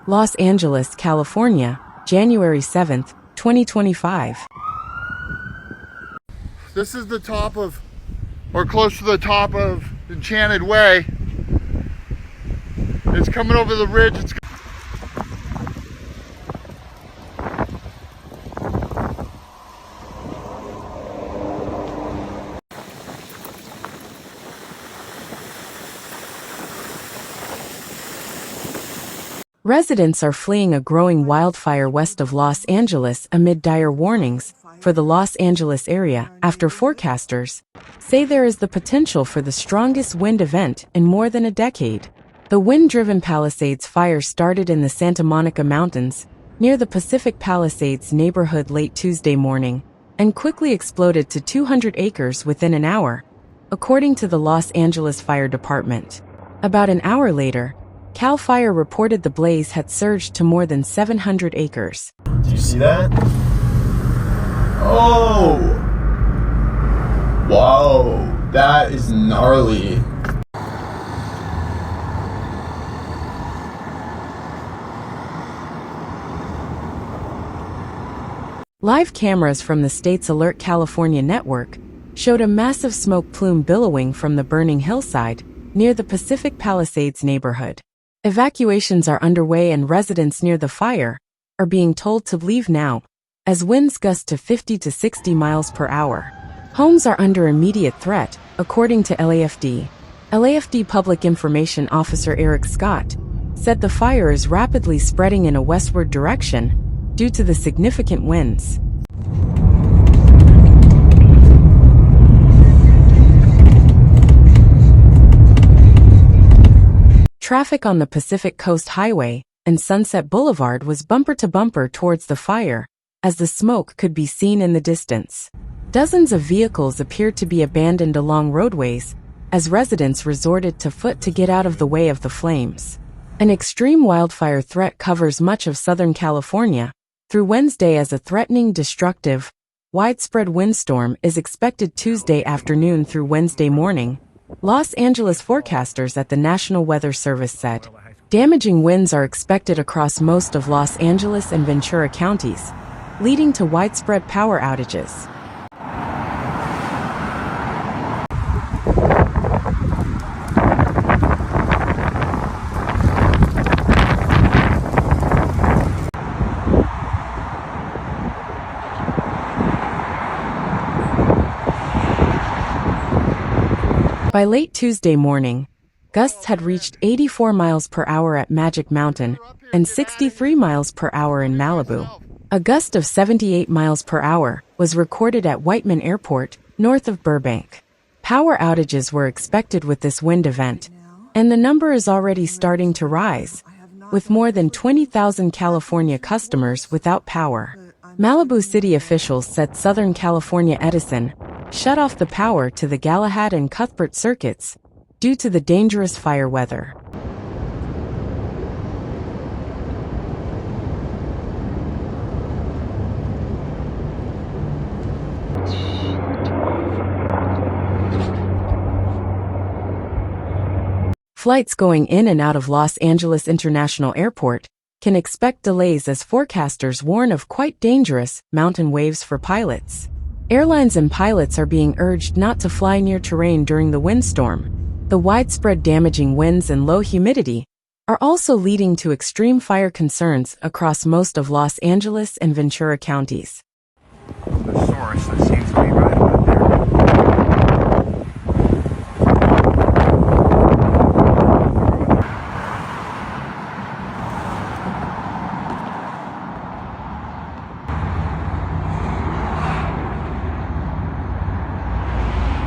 Los Angeles, California, January 7th, 2025. This is the top of, or close to the top of Enchanted Way. It's coming over the ridge. Residents are fleeing a growing wildfire west of Los Angeles amid dire warnings for the Los Angeles area after forecasters say there is the potential for the strongest wind event in more than a decade. The wind-driven Palisades Fire started in the Santa Monica Mountains near the Pacific Palisades neighborhood late Tuesday morning and quickly exploded to 200 acres within an hour, according to the Los Angeles Fire Department. About an hour later, CAL FIRE reported the blaze had surged to more than 700 acres. Do you see that? Oh! Wow, that is gnarly. Live cameras from the state's Alert California network showed a massive smoke plume billowing from the burning hillside near the Pacific Palisades neighborhood. Evacuations are underway and residents near the fire are being told to leave now, as winds gust to 50 to 60 miles per hour. Homes are under immediate threat, according to LAFD. LAFD Public Information Officer Eric Scott said the fire is rapidly spreading in a westward direction due to the significant winds. Traffic on the Pacific Coast Highway and Sunset Boulevard was bumper to bumper towards the fire, as the smoke could be seen in the distance. Dozens of vehicles appeared to be abandoned along roadways, as residents resorted to foot to get out of the way of the flames. An extreme wildfire threat covers much of Southern California through Wednesday as a threatening, destructive, widespread windstorm is expected Tuesday afternoon through Wednesday morning, Los Angeles forecasters at the National Weather Service said. Damaging winds are expected across most of Los Angeles and Ventura counties, leading to widespread power outages. By late Tuesday morning, gusts had reached 84 miles per hour at Magic Mountain and 63 miles per hour in Malibu. A gust of 78 miles per hour was recorded at Whiteman Airport, north of Burbank. Power outages were expected with this wind event, and the number is already starting to rise, with more than 20,000 California customers without power. Malibu city officials said Southern California Edison shut off the power to the Galahad and Cuthbert circuits due to the dangerous fire weather. Flights going in and out of Los Angeles International Airport can expect delays as forecasters warn of quite dangerous mountain waves for pilots. Airlines and pilots are being urged not to fly near terrain during the windstorm. The widespread damaging winds and low humidity are also leading to extreme fire concerns across most of Los Angeles and Ventura counties. The source that seems to be running